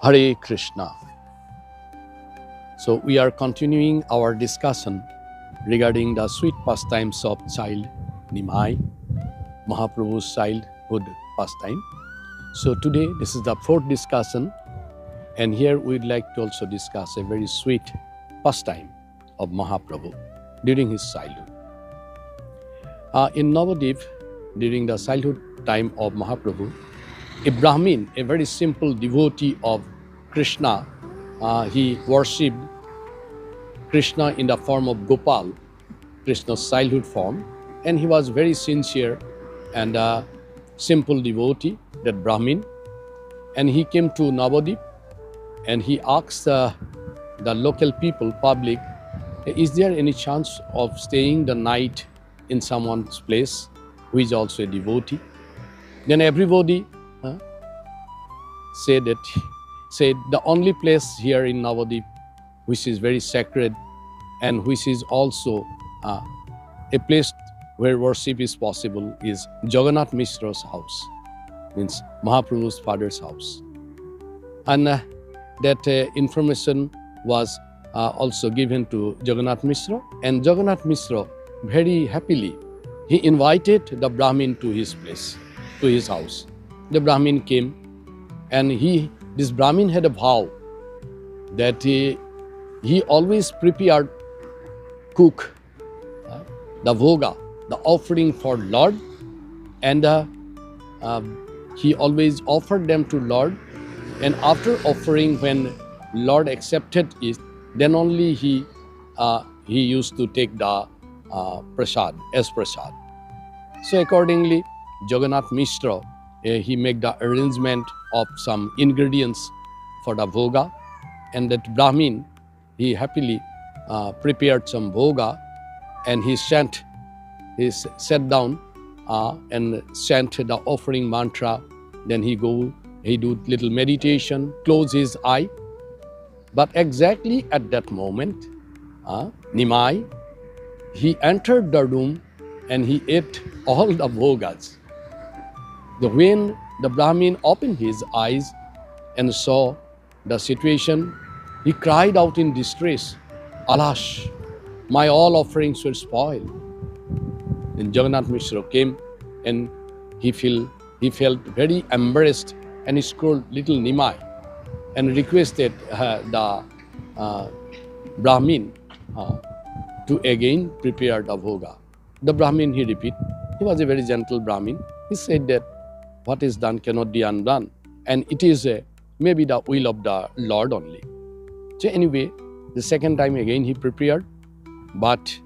Hare Krishna. So we are continuing our discussion regarding the sweet pastimes of child Nimai, Mahaprabhu's childhood pastime. So today this is the fourth discussion, and here we'd like to also discuss a very sweet pastime of Mahaprabhu during his childhood. In Navadip, during the childhood time of Mahaprabhu, a Brahmin, a very simple devotee of Krishna, he worshipped Krishna in the form of Gopal, Krishna's childhood form, and he was very sincere and a simple devotee, that Brahmin. And he came to Navadip and he asked the local people, public, is there any chance of staying the night in someone's place who is also a devotee? Then everybody said the only place here in Navadip which is very sacred and which is also a place where worship is possible is Jagannath Mishra's house, means Mahaprabhu's father's house. And that information was also given to Jagannath Mishra, and Jagannath Mishra very happily, he invited the Brahmin to his place, to his house. The Brahmin came, and this Brahmin had a vow that he always prepared, cook the bhoga, the offering for Lord, and he always offered them to Lord, and after offering, when Lord accepted it, then only he used to take the prasad as prasad. So accordingly, Jagannath Mishra, he made the arrangement of some ingredients for the bhoga, and that Brahmin, he happily prepared some bhoga, and he sat down and chant the offering mantra. Then he do little meditation, close his eye. But exactly at that moment, Nimai, he entered the room and he ate all the bhogas. When the Brahmin opened his eyes and saw the situation, he cried out in distress, "Alas, my all offerings were spoiled." Then Jagannath Mishra came, and he felt very embarrassed, and he scolded little Nimai and requested the Brahmin to again prepare the bhoga. The Brahmin, he was a very gentle Brahmin. He said that what is done cannot be undone, and it is maybe the will of the Lord only. So anyway, the second time again he prepared, but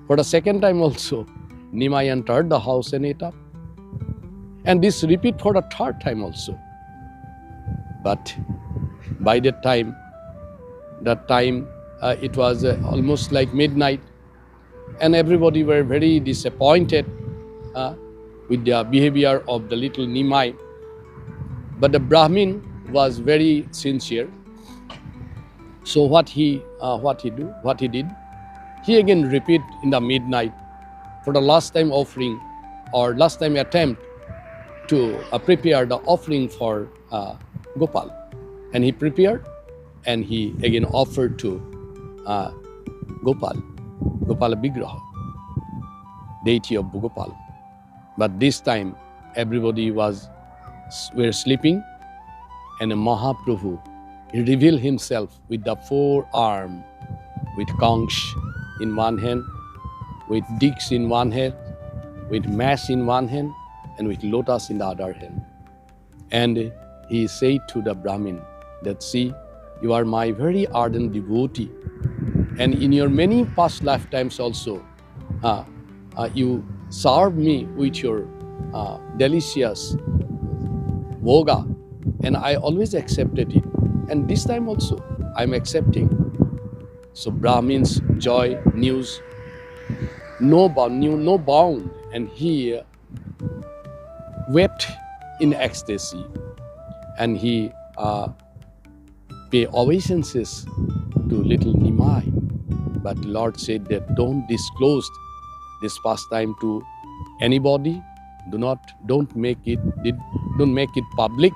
for the second time also, Nimai entered the house and ate up. And this repeat for the third time also. But by that time, it was almost like midnight, and everybody were very disappointed with the behavior of the little Nimai. But the Brahmin was very sincere. So what he did, he again repeat in the midnight for the last time offering, or last time attempt to prepare the offering for Gopal. And he prepared, and he again offered to Gopala Vigraha, deity of Gopal. But this time everybody were sleeping, and Mahaprabhu, he revealed himself with the forearm, with conch in one hand, with dix in one hand, with mass in one hand, and with lotus in the other hand. And he said to the Brahmin that, "See, you are my very ardent devotee, and in your many past lifetimes also, you served me with your delicious bhoga, and I always accepted it. And this time also, I'm accepting." So Brahmin's joy knew no bound, and he wept in ecstasy, and he paid obeisances to little Nimai. But Lord said that don't disclose this pastime to anybody. Don't make it public.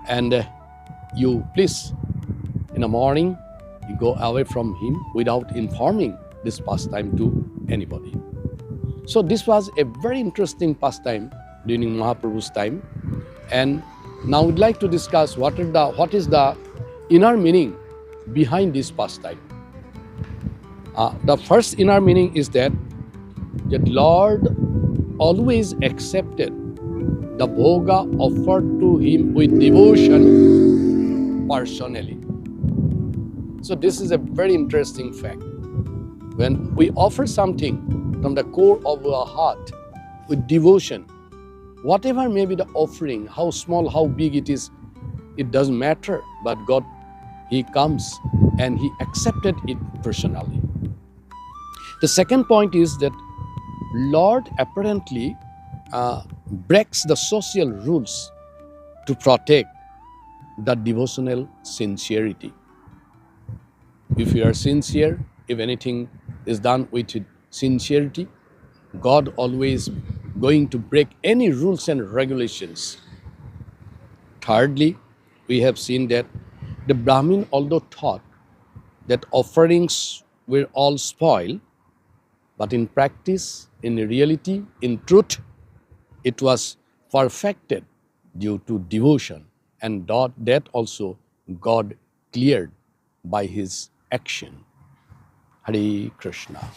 And you please, in the morning, you go away from him without informing this pastime to anybody. So this was a very interesting pastime during Mahaprabhu's time. And now we'd like to discuss what is the inner meaning behind this pastime. The first inner meaning is that the Lord always accepted the bhoga offered to him with devotion personally. So this is a very interesting fact. When we offer something from the core of our heart with devotion, whatever may be the offering, how small, how big it is, it doesn't matter. But God, He comes and He accepted it personally. The second point is that Lord apparently breaks the social rules to protect the devotional sincerity. If you are sincere, if anything is done with sincerity, God always going to break any rules and regulations. Thirdly, we have seen that the Brahmin, although thought that offerings were all spoiled, but in practice, in reality, in truth, it was perfected due to devotion, and that also God cleared by his action. Hare Krishna.